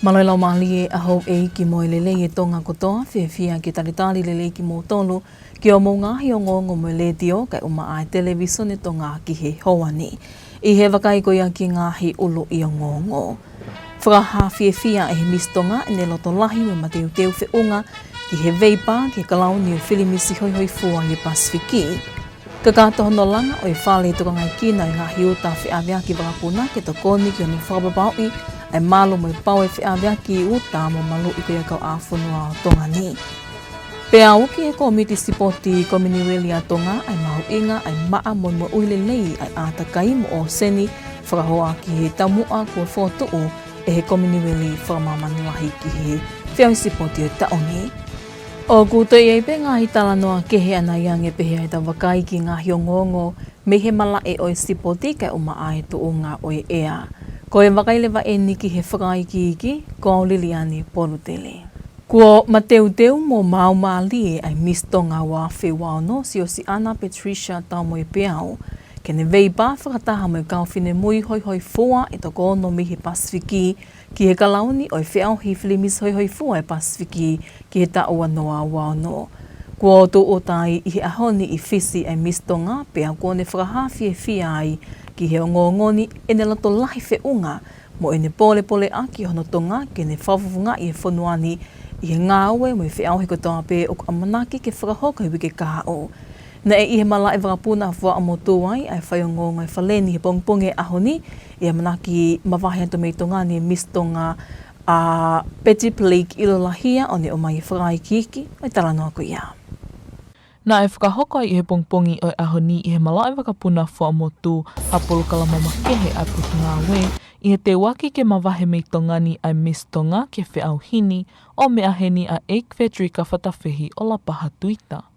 Maloi lau mahali a hou ki moe lele e tonga kotoa, whiawhia ki taritari lele ki mō tolu, ki o mō ngahi o ngongo mo le dio kai uma ai televisione tonga ki he hoani. I he wakai koia ki ngahi ulu i o ngongo. Whakaha whiawhia e he mistonga e ne loto lahi me mateu teu whiunga ki he veipa ki kalauni o whilimisi hoi hoi fua i Pasifiki. Ka kātoho no langa o i whale tuka ngai kina i ngahi uta whiawhia ki wakapuna ke to koni ki o ni whakababaui ai malo mo i pau e whiawhia ki uta mo malu i koia kau āwhunua o Tonga ni. Pea uki e komiti sipoti kominiweli a Tonga ai mahu inga ai maa mo uile lei ai ātakai mo o seni whakahoa ki he tamua kua whotuu e he kominiweli whakamamanuahi ki he whiawi sipoti o taoni. O kutoi e pe ngahi talanoa kehe ana iange pehe ai ta wakai ki ngahi o ngongo me he mala e oi sipoti kai uma ai tuunga oi ea. Ko e wakailewa e niki he whakaiki iki, ko au liliani porutele. Ko mateuteu mo maumali ai mistonga wa whewano si o si Ana Patricia tau mo e peau. Ke ne veipa whakataha mo e kauwhine mui hoi hoi fua e to kono mihi Pasifiki ki he kalauni o e whiau hi whilimis hoi hoi fua e Pasifiki ki he taua noa wano. Kua tu o tai i he ahoni i whisi ai mistonga pea kua ne whakahawhi e whia ai ki he ngongoni e ne lato lahi whiunga mo e ne pole pole aki hono Tonga ke ne whawawunga i he whanuani i he ngāwe mo e whiau he kotoa pe o amanaki ke whakahoka i wike kāo. Na e i he mala e wakapuna wha amo tuai ai whai o ngongo e whaleni he pongponge ahoni i amanaki mawahi anto mei Tonga ni e mistonga a Petit Lake Ilolahia o ne o mai whakai kiki o i talanoa ko ia. Nā e whakahoka i he pongpongi o ahoni i he mala e wakapuna wha mo tū hapolo kalamama kehe a puti ngā we i he te waki ke mawahe mei tongani ai mistonga ke whiau hini o mea heni a Eik Fedrika whatawhihi o la paha tuita.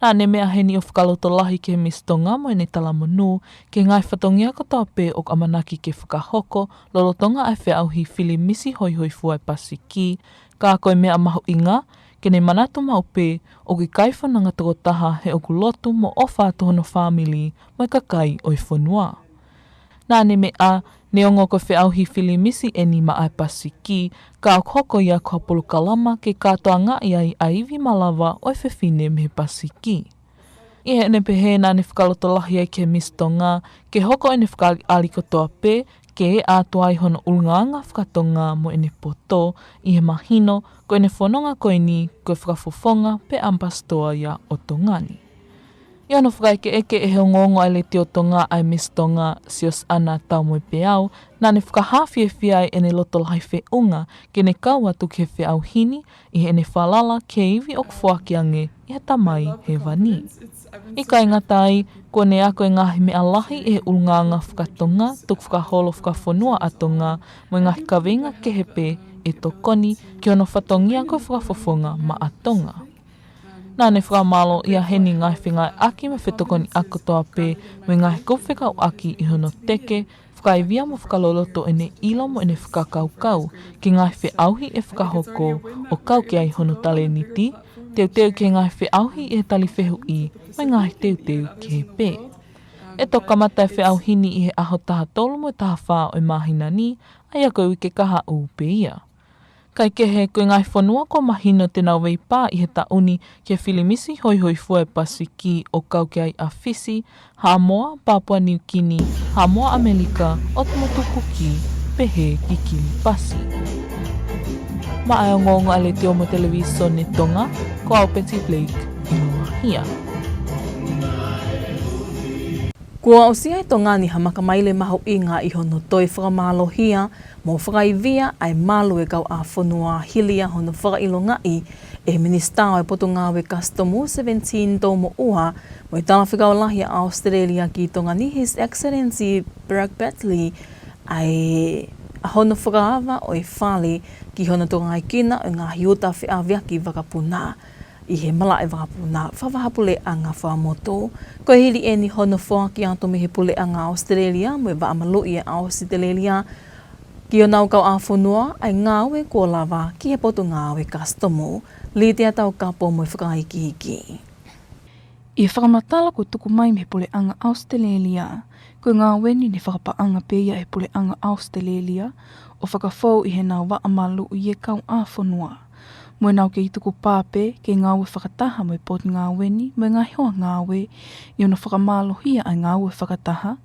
Nā ne mea heni o whakaloto lahi ke mistonga mo ne talamonu ke ngai whatongia katoa pe o amanaki ke whakahoko lolotonga ai whiau hi whili misi hoi hoi fuai Pasifiki ka koe mea mahu inga ke ne manatu mau pe o ki kaiwhananga toko taha he oku lotu mo ofa tohono whamili mo i kakai o i whanua. Nā ne mea ne ongo ko whiau hi whili misi e ni ma ai Pasifiki ka hoko ia ko hapolo kalama ke katoa ngā iai aivi malawa o i whiwhine me Pasifiki. I he ne pehe nā ne whakaloto lahi ai ke mistonga ke hoko e ne whakali ali kotoa pe ke e ātua i hono ulnganga whakatonga mo e ne poto i he mahino ko e ne whanonga koe ni koe whakafofonga pe ampastoa ia o Tongani. I ono whakaike eke e he ngongo ai le te o Tonga ai mistonga sios ana tau mo i peau, nā ne whakahawhi e whiai e ne loto lai whiunga ke ne kau atu ke whiau hini i he ne whalala ke iwi o kwhuakiange i he tamai he wani. I kai ngatai, ko ne ako e ngahi mea lahi e he ulnganga whakatonga tuk whakaholo whakafonua a Tonga mo i ngahi kawenga ke hepe e tokoni ki ono whatongia ko whakafofonga ma a Tonga. Nā ne whakamalo ia heni ngai whingai aki me whetokoni akotoa pe mo i ngahi kowheka o aki i hono teke whakaivia mo whakaloloto e ne ilo mo e ne whakakaukau ki ngahi whiauhi e whakahoko o kau ki ai hono tale niti teu ke ngahi whiauhi e tali whehu i mai ngahi teu ki he pe. E to kamatai whiauhini i he aho taha tolu mo taha whā o i mahina ni ai a koe wike kaha u pe ia. Kai kehe koe ngai whanua ko mahino te nau wei pā i he tauni ke whilimisi hoi hoi fua e Pasifiki o kau ki ai a Fisi, Hamoa, Papua New Guinea, Hamoa Amerika, o Tumotukuki, pehe ki Kilipasi. Ma ai o ngongo ale te omo televisione Tonga, ko au Petit Lake Ilolahia. Kua o sia i Tongani hamakamaile mahu inga i hono toi whakamalohia mo whakaivia ai malu e kau a whanua hilia hono whakailongai e ministao e poto ngāwe Customu 17 tau mo ua mo i tala whikaulahi a Australia ki Tongani His Excellency Barack Batley ai hono whakaawa o i whale ki hono tonga i kina o ngā hiuta whiawia ki wakapuna. I he mala e wakapuna, whawahapule anga whamoto. Ko hili e ni hono wha ki ato me he pule anga Australia, mo e waamalu i e Australia, ki o nau kau a whanua, ai ngāwe kua lawa ki he poto ngāwe Customu, li te atau kapo mo i whakaiki hiki. I whakamatala ko tuku mai me pole anga Australia, ko ngā weni ni whakapaanga pēia e pole anga Australia, o whakafou I he nā waamalu I e kau āwhanua. Mo nau ke I tuku pāpe, ke ngāwe whakataha mo I pot ngā weni, mo ngā hoa ngāwe, I ono whakamalohia ai ngāwe whakataha,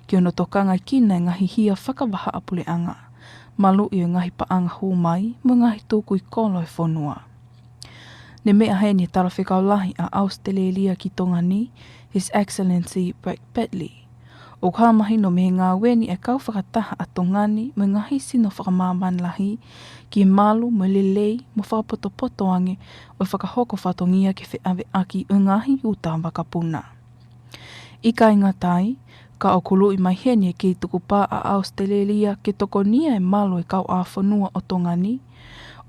ki ono tokanga I kina I ngahi hia whakawaha a pole anga. Malu I o ngahi paanga hō mai, mo ngahi tōku I kolo e whanua. Ne mea hei ni tara whekaulahi a Australia ki Tonga ni, His Excellency Brett Batley. O ka mahi no me ngā weni e kau whakataha a Tongani me ngahi sino whakamāmanlahi ki malu mo lelei mo whakapotopoto ange o whakahoko whatongia ke whiawe aki o ngahi uta wakapuna. I ka inga tai, ka o kulu I mai heni e ki tuku pā a Australia ke toko nia e malu e kau a whanua o Tongani,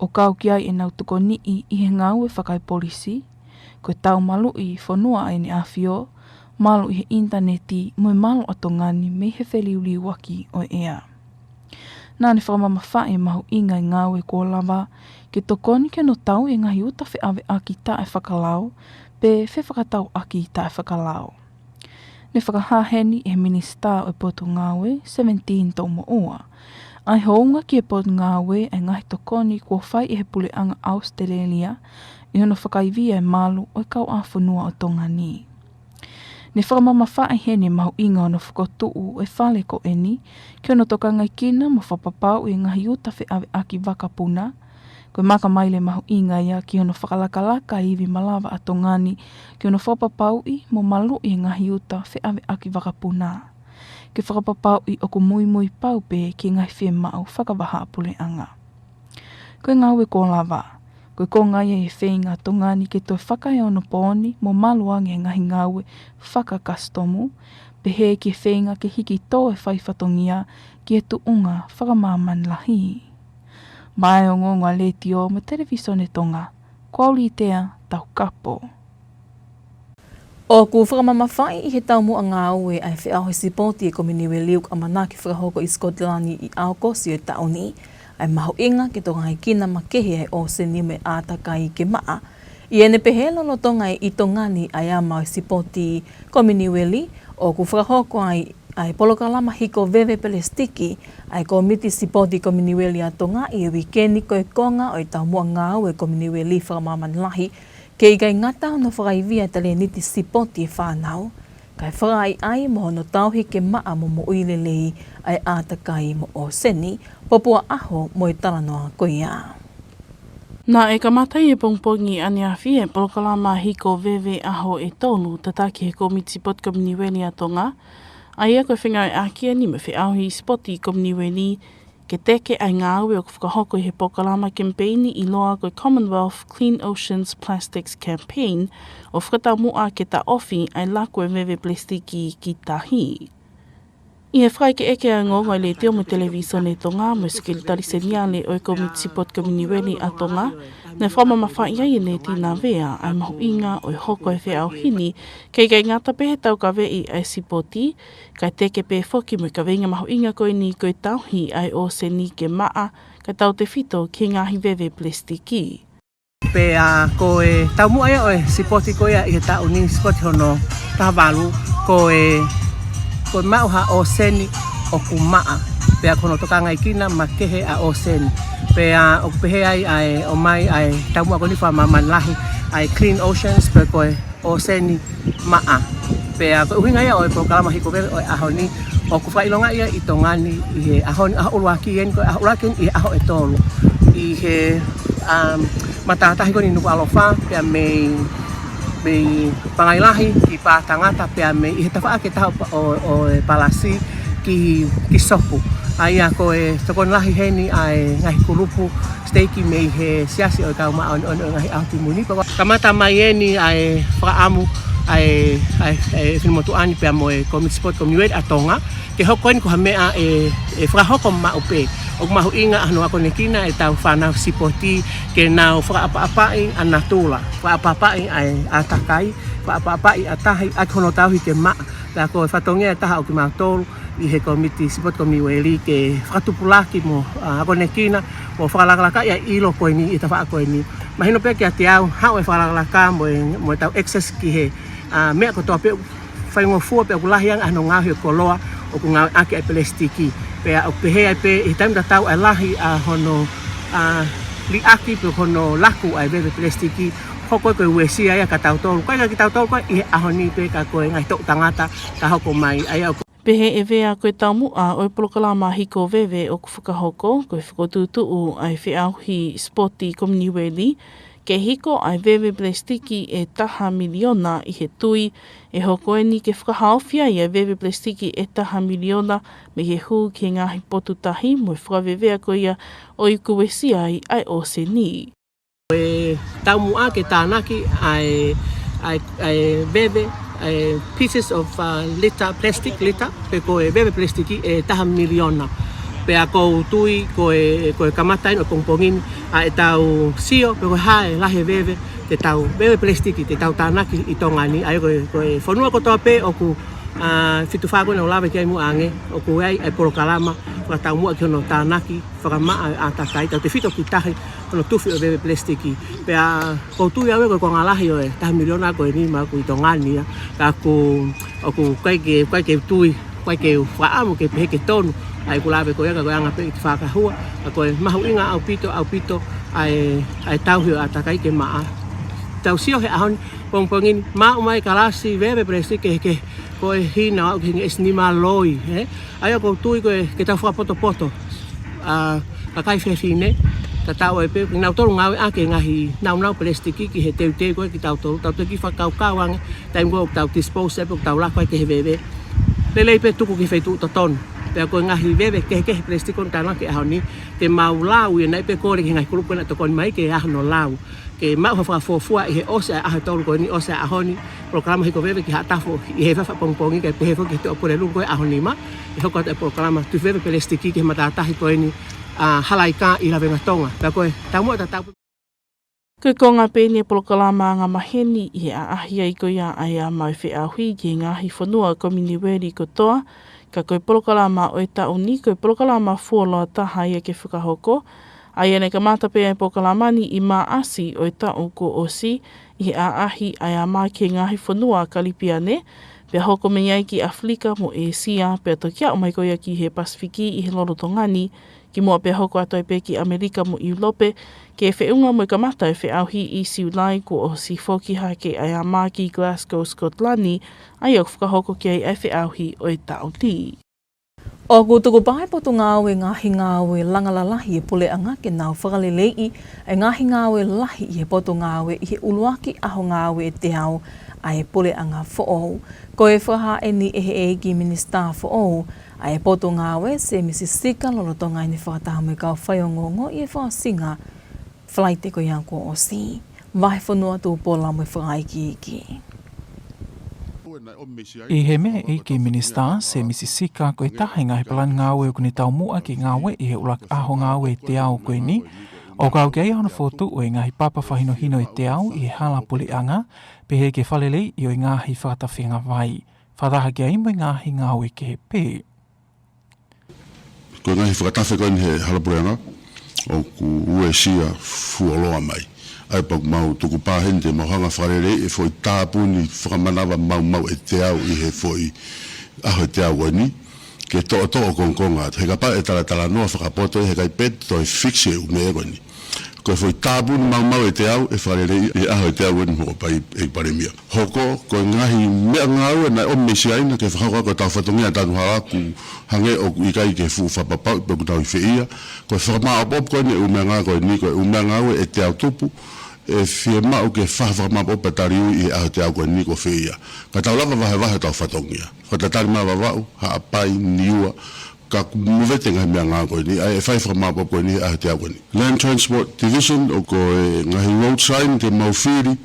o kau ki ai e nau tuko nii I he ngāwe whakai polisi, ko tau malu I whanua ai ni awhio, malu I he interneti mo malu a Tongani me he wheliuli waki o ea. Nā ne whakamama whae mahu inga I ngāwe ko lava, ke tokoni ke no tau e ngahi uta whiawe aki ta e whakalau, pe whakatau aki ta e whakalau. Ne whakahaheni e minista o poto ngāwe, 17 tau mo oa. Ai hounga ki e pot ngāwe e ngahi tokoni kua whai e he pule anga Australia I hono whakaivia e malu o e kau āwhanua o Tongani. Ne whakamama whae hene mahu inga ono whakotuu e whale ko eni, ki ono tokanga I kina mo whapapau e ngahi uta whiawe aki wakapuna, koe maka maile mahu inga ia ki ono whakalakalaka iwi malawa a Tongani, ki ono whapapau I mo malu I ngahi uta whiawe aki wakapuna. Ke whakapapau I oko Moimoi paupe ki ngai whie mau whakawaha apule anga. Koe ngāwe ko lava, koe ko ngai e whenga Tongani ke toi whakai ono pōni mo maluange ngahi ngāwe whakakastomu, pe he ki whenga ke hiki tō e whaifatongia ki e tuunga whakamāman lahi. Mai o ngonga letio mo televisione Tonga, Kualitea tau kapo. O ku whakamama whai I he tau mua ngā ue ai whiaho sipoti e kominiwe liuk a manaki whakahoko I Skotlani I Aokosi o tauni, ai mahu inga ke tonga I kina makehe ai o se ni me ātakai ke maa. I ene pehelo no tonga I Tongani ai a mau sipoti kominiwe li, o ku whakahoko ai polokalama hiko vewe pelestiki, ai komiti sipoti kominiwe li a tonga I wikeni koe konga o I tau mua ngā ue kominiwe li whakamaman lahi, kei kai ngata no whakaivia tale niti sipoti e whanau, kai whakai ai mo no tauhi ke maa mo mo uilelei ai ātakai mo o seni, popua aho mo I taranoa koia. Nā e kamatai e pongpongi ane a whie polokalama hiko vewe aho e tolu tataki he komiti sipoti kominiweli a Tonga, ai a koe whengau e akia ni me whiauhi sipoti kominiweli ke teke ai ngā ue o whakahoko I he pokalama campaigni I loa koe Commonwealth Clean Oceans Plastics Campaign o whakatau mua ke ta ofi ai lako e vewe plastiki ki tahi. I he whai ke eke a ngonga le teo mo televisione Tonga mo skilitari seniale o e komiti sipoti kominiweli a Tonga, ne whamama whai ai ne tina vea ai mahu inga o e hoko e whea au hini kei kai ngata pehe tau ka vei ai sipoti, kai teke pe foki mo ka venga mahu inga koe ni koe tauhi ai o se ni ke maa, kai tau te whito ki ngahi vewe plastiki. Pe koe tau mua ia o e sipoti koe I he tau ni sipoti hono tawalu koe mauha o seni o ku maa. Pea kono tokanga I kina makehe a o seni. Pea o pehe ai o mai ai tau mua koni whamaman lahi ai Clean Oceans pe koe o seni maa. Pea koe uhinga ia o e prokalama hiko vewe o e aho ni o ku whailonga ia I Tongani I he aho ni aho uruaki ien koe aho uruaki I he aho e tolu. I he matatahi koni Nuku'alofa pea mei pangailahi ki pātangata pea me I he tawha ke taho o palasi ki sopu. Ai a koe tokon lahi heni ai ngahi kurupu steiki me he siasi o kau maa on ngahi auti muni. Kamata mai eni ai whakaamu ai whinomotu ani pea mo e komiti sipoti kominiweli a Tonga. Ke hoko eni koha mea e whakahoko ma upe. O mahu inga anu ako nekina e tau whanau sipoti ke nau whakaapa-apai a natula. Whakaapa-apai ai atakai, whakaapa-apai a tahi a kono tauhi ke maa. La koe whatongia e taha o ki mau tolu I he komiti sipoti kominiweli ke whakatupulaki mo ako nekina mo whakalakalaka ia ilo koe ni I tawha koe ni. Mahino pia ki a te au hao e whakalakalaka mo e tau access ki he mea ko toa pe whaingofua pe o kulahi anga ano ngāhi o koloa o ku ngāhi ake ai pelestiki. Pea o pehe ai pe i taimda tau ai lahi a hono li aki pe hono laku ai bebe pelestiki. Hoko koe uesi ai a ka tau tolu. Koe ka ki tau tolu koe i ahoni pe ka koe ngai tok tangata ka hoko mai ai au. Pehe e vea koe taumu a oi polokalama hiko vewe o ku whakahoko, koe whakotutu ai whiauhi spoti komniweli, ke hiko ai vewe plastiki e taha miliona i he tui, e hoko e ni ke whakahawhia i ai vewe plastiki e taha miliona me he hu ki ngahi potutahi mo e whakawewea koe ia o i kuwesi ai o se ni. E taumu a ke tānaki ai vewe pieces of litter, plastic litter, pe koe bebe plastiki e taha miliona. Pe a kou tui koe kamatain o pongpongini a e tau sio, pe koe hae lahe bebe, te tau bebe plastiki, te tau tānaki i Tonga ni. Ai koe whanua kotoa pe o ku whituwhākoe na o lawe ki ai mua ange, o ku ai porokalama, kua tau mua ki hono tānaki, whakamaa a takai, tau te whito ki tahi, hono tuwhi o bebe plastiki. Pe a kou tui aue koe konga lahi o e taha miliona koe ni ma ku i Tongani, ka ku kaike tui, kaike whaamu ke pehe ke tonu, ai ku lawe koe anga koe anga pe i te whakahua, a koe mahu inga au pito, ai tauhio a takai ke maa. Tau sio he ahoni, pongpongini, maa umai kalasi, bebe plastiki ke koe hina au ki es ni maloi, ai o kou tui koe ke tau whakapoto, ka kai whewhine, ta tau e pe, nau tolu ngawe ake ngahi nau plastiki ki he teu koe ki tau tolu, tau te ki whakau ange, taim koe o tau dispose e, o tau lakoi ke he bebe. Lelei pe tuku ki whaitu uta tonu, pea koe ngahi bebe ke plastiko tāna ke ahoni, te mau lau i nei pe kore ki ngahi kurupu na tokoni mai ke ahano lau. Ke mau hawhakafofua i he ose a ahe tolu koe ni ose a ahoni, programa hiko bebe ki hatafo i he whapongpongi ke pe hefo ki te opure lungu koe ahoni ma, i hoko te programa tu bebe plastiki ki he matatahi koe ni halaika i la venga Tonga. Pea koe tau mua tau. Koe konga pēne polokalama ngā maheni i a ahia i koia ai a mai whiahui ki ngāhi whanua kominiweri kotoa, ka koe polokalama o e tauni, koe polokalama fuoloa taha ia ke whakahoko, ai ane ka mātapea e polokalamani i mā asi o e tau ko osi, i a ahi ai a mai ki ngāhi whanua kalipiane, pea hoko me iai ki Afrika mo e sia, pea tokia o mai koia ki he Pasifiki i he loro tongani, ki mua pea hoko atoi pe ki Amerika mo Iulope, ke whiunga mo i kamata e whiauhi i siulai ko o si whoki hake ai a mā ki Glasgow, Scotlani, ai o whakahoko ki ai e whiauhi o e tauni. O ku tuku pahe potu ngāwe ngahi ngāwe langalalahi e pule anga ke nau whakalelei e ngahi ngāwe lahi i he potu ngāwe i he uluaki aho ngāwe e te au a e pule anga who'ou. Ko e whaha e ni e ki minista who'ou a e potu ngāwe se misisika lolotonga i ni whakataha me kau whaiongongo i e whasinga whalaite ko iang ko o si. Vahe whanua tū pola mo e whakaiki iki. I he mea e ki minista se misisika koe tahi ngahi palan ngāwe o kuni tau mua ki ngāwe i he ulak aho ngāwe te au koe ni. O kau kei hana whotu o i ngahi papa whahino hino i te au i he hala puli anga, pe he ke whalelei i o i ngahi whakatawhinga vai. Whadaha ki aimo i ngahi ngāwe ke he pē. Ko ngahi whakatawhi koe ni he hala puli anga, o ku ue sia fuoloa mai. Ai pak mau tuku pāhente mau hanga wharere e foi tāpuni whakamanawa mau e te au i he foi aho te au ni. Ke toa kongkonga, he ka pa e tala noa whakapoto he kai pet toi fixe u me ego ni. Ko foi tāpuni mau e te au e wharere i aho te au ni mo pai e paremia. Hoko, ko ngahi mea ngau e nai o mesiaina ke whakakua ko tau whatongia tanu haraku hange o i kai ke fu whapapau pe ku tau i whiia. Ko whakamau pop koe ni umea ngau koe ni koe umea ngau e te au tupu. E fie mau ke whawhama o petariu i aho te au koe niko whiia. Ka tau lava wahe tau whatongia. Ko te tari maa wawau, haa pai, niua, ka muwete ngahi mea ngā koe ni, e whaiwhama o koe ni aho te au koe ni. Land Transport Division o ko e ngahi road sign ke mau whiri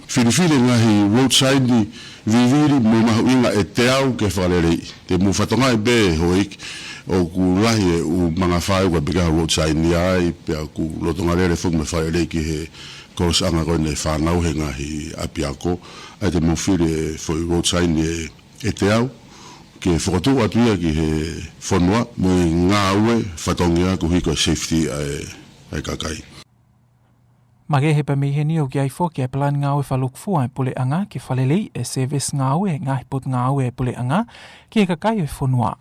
ngahi road sign ni viviri mo mahu inga e te au ke whalerei. Te mu whatonga e be hoik o ku lahi e u mga whai ua bika road sign ni ai, pia ku lotonga rere whuk me whalerei ki he ko anga koe nei whanau he ngahi api ako, ai te mawhiri e whoi road sign e te au, ke whakatu atu ia ki he whanua, mo i ngā ue whatongia ku hiko safety ai kakai. Mage he pa mihe ni o ki ai fo ki ai palan ngau e whaluk fua e pule anga ki whalelei e service ngau e ngahi pot ngau e pule anga ki e kakai e whonua.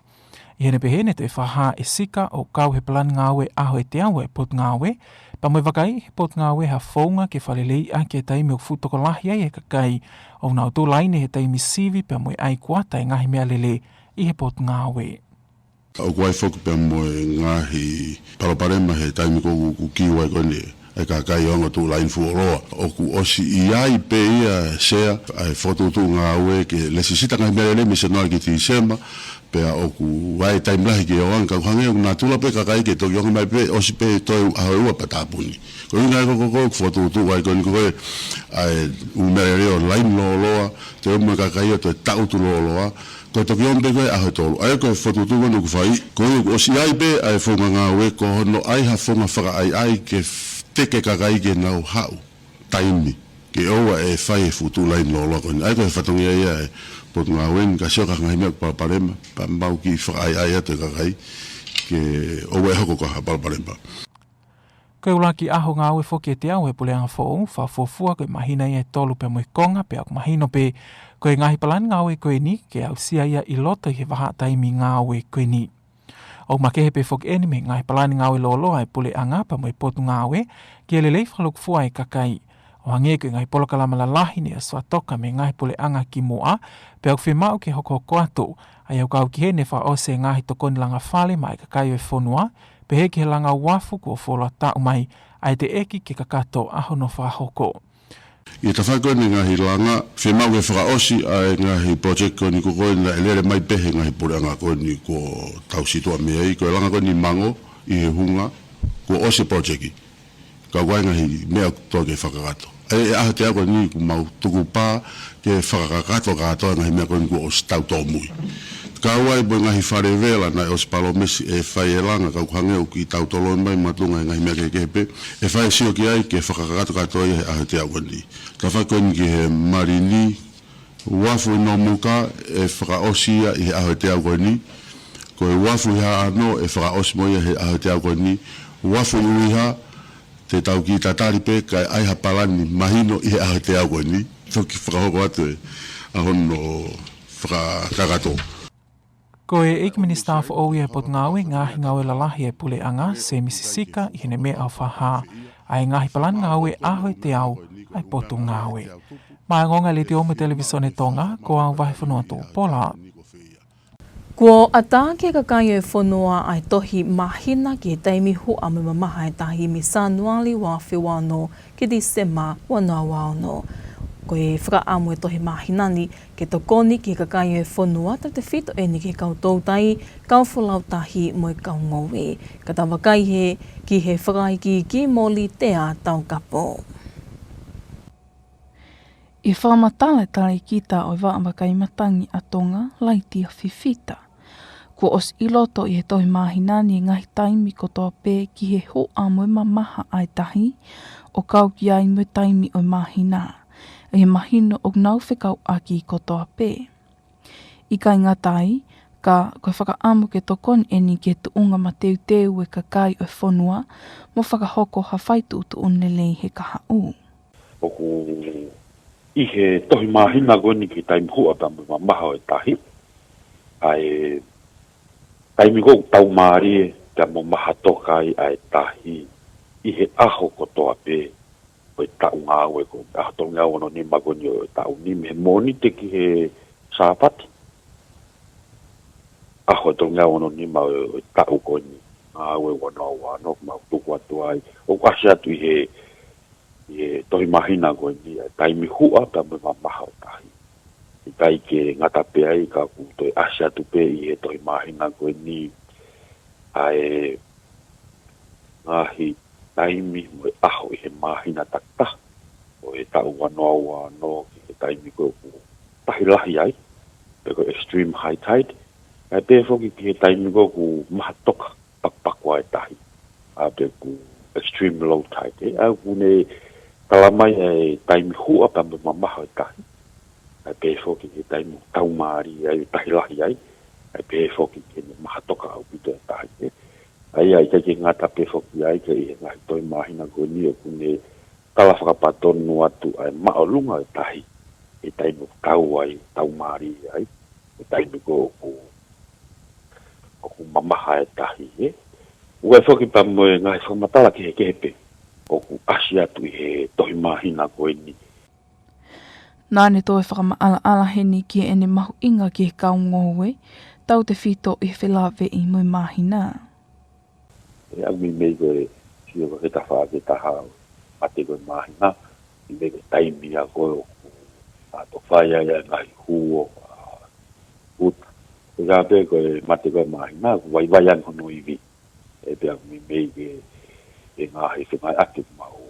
I hene pehene te whaha e sika o kau he palan ngau e aho e te au e pot ngau e, pa mui wakai he pot ngau e ha whaunga ki whalelei a ki e taimi o futoko lahi ai e kakai o nau tō laine he taimi sivi pa mui ai kuata e ngahi mea lele I he pot ngau e. O kuai foku pe mo ngahi paraparema he taimi ko ku kiwa ko ni e ka kai onga tu line fu roa o ku osi ai pe ia share ai foto tu ngawe ke lesisita ngai mele mi se no ki ti sema pe o ku vai time lahi ke o anga hange na tu la pe ka kai ke to yo mai pe osi pe to a o patapuni ko ngai ko foto tu vai ko ni ko ai un mele online lo te mo ka kai to ta tu lo ko to yon be a hoto ai ko foto tu no ku fai ko o si ai be ai fo nga we ko no ai ha fo ma fa ai ke teke ka kai ke no hau taimi ke o e fai futu lai no lo ko ai ko fatongi ai po nga wen ka so ka ngai me pa parema pa mau ki fa ai te ka kai ke o we hoko ka pa parema Ko ulaki aho ngā ue whoki e te au e pule anga whou, whafofua koe mahina I e tolu pe mui konga pe aku mahino pe koe ngahi palan ngā ue koe ni ke au sia ia I loto I he waha taimi ngā ue koe ni. O makehe pe whoki eni me ngahi palan ngā ue loloa e pule anga pa mui potu ngā ue ke le leif haluk fua e kakai. O hange koe ngahi polokalama la lahi ni a swatoka me ngahi pule anga ki moa pe au whemau ke hoko atu ai au kau ki he ne wha ose ngahi tokoni langa whale mai kakai e whonua pe he ke langa wafu ko whola tau mai ai te eki ke kakato aho no whahoko. I ta whako ni ngahi langa, whemau e whakaosi ai ngahi project ko ni ko koe na elere mai pehe ngahi pureanga ko ni ko tau situa mea I, ko e langa ko ni mango I he hunga, ko ose project I. Ka wai ngahi mea toa ke whakakato. E aho te ako ni ku mau tuku pā ke whakakato katoa ngahi mea ko ni ko os tau tō mui. Kawai bo ngahi whare vela na os palomesi e whai e langa kau hangeo ki tau tolo mai matunga ngahi mea ke kepe e whai sio ki ai ke whakakato katoa I he aho te awani. Ka whakoni ki he marini wafu no muka e whakaosia I he aho te awani ko e wafu iha ano e whakaosi moia he aho te awani wafu uiha te tau ki tatari pe kai ai hapalani mahino I he aho te awani toki whakahoko atu e ahono whakakato. Ko e Eiki Minister for Owi e pot ngawe ngahi ngawe lalahi e pule anga se misisika I hene me au whaha. Ai ngahi palan ngawe aho te au ai potu ngawe. Mai ngonga le te ome televisione Tonga ko au wahi whanua tō Paula. Ko ata ke kakai e whanua ai tohi mahina ki taimi hu a me mamaha e tahi mi sanuali wa whiwano ki Disema wana wano. Ko e whakaamu e tohi mahinani ke tokoni ki kakai e whanua ta te whito e ni ke kau tautai, kau whalau tahi mo e kau ngowe. Ka tawakai he ki he whakaiki ki moli te a Tongatapu. I whamatale tari kita o waamakai matangi a Tonga laiti a whiwhita. Ko os iloto I he tohi mahinani e ngahi taimi ko toa pē ki he ho a moe mamaha ai tahi o kau ki ai moe taimi o mahina. E he mahino o nau whekau aki ko toa pē. I kai ngatai, ka koe whakaamu ke tokon e ni ke tuunga ma teu e kakai o whanua mo whakahoko ha whaitu tu unelei he kaha u. Oku I he tohi mahina goni ki taimi hua pa mamaha o e tahi. Ai taimi go tau maari ka mo maha tokai ai tahi I he aho ko toa pē. O tau ngā ue ko ahato ngā ono ni magoni o tau ni me moni te ki he sāpati. Ahato ngā ono ni ma o tau koni ngā ue wano ma tuku atu ai. O kasi atu I he tohi mahina koni taimi hua pa me mamaha o tahi. I kai ke ngata pe ai ka ku toi asi atu pe I he tohi mahina koni ai ngahi taimi mo aho I he mahina takta o e tau wano ki he taimi ko tahi lahi ai pe ko extreme high tide ai pe foki ki he taimi ko ku mahatoka pakpakwa e tahi a pe ku extreme low tide au ku ne talamai e taimi hua pa me mamaha e tahi ai pe foki ki he taimi tau maari ai tahi lahi ai pe foki ki he mahatoka au pito e tahi ai ke ngata pe foki ai ke ngahi toi mahina ko ni o kune tala whakapatonu atu ai maolunga e tahi. E tainu kau ai, tau maari ai. E tainu ko mamaha e tahi, e. Ua whoki pa moe ngai whamatala ki he kehepe. Oku asi atu i he tohi mahina koe ni. Nāne toi whakamaala heni ki ene mahu inga ki he kaungowe, tau te whito i whelawe i mui mahina. E au mi mei koe, si o ke tawha ke taha ate koe mahina, i mei koe taimi a koe oku, a to whaia ia ngai huo, uta. E ka pe koe mate koe mahina, ku wai an hono iwi. E pe au mi mei ke e ngā he whengai ate mau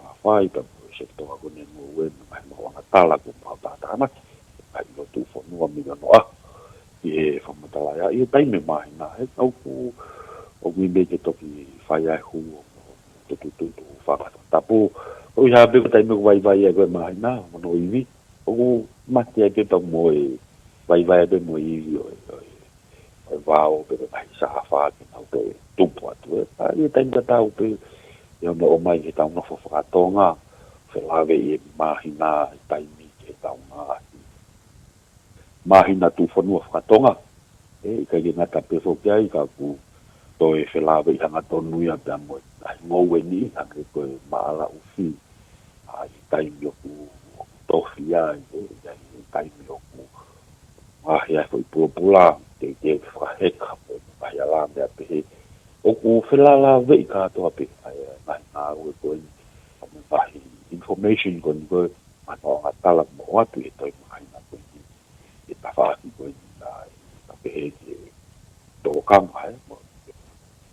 a whai, pa mo se toa kone mo uen, mai mo anga tala ko mau tātana, ai lo tu whanua mi gano i he whamatala ia, i e taime mahina, he au ku, o mi me ke toki whai ai hu o tutu whakatapu. O i hape ko taime ko vai ai koe mahina, mono iwi. O ku mati ai pe pa mo e vai ai pe mo iwi o wao pe kai sa wha ke nau pe tupu atu e. I e taime ka tau pe i ono o mai ke tau nofo whakatonga, whelawe i e mahina i taimi ke tau ngā. Mahina tu whanua whakatonga. E kai ke ngata pe whoki ai ka ku toi whelawe i hanga tonu ia pia moe. Ai ngou e ni, hange koe maala uwhi. Ai taimi o ku tofi ai, i taimi o ku ahi ai koi pula, te whakaheka, ai ala mea pehe. O ku whelala wei kātoa pe, ai ngai ngā ue koe ni, ame wahi information koe ni koe, ano ngā tala mo atu e toi mahina koe ni, e tawhaki koe ni, ai pehe ke tōkanga,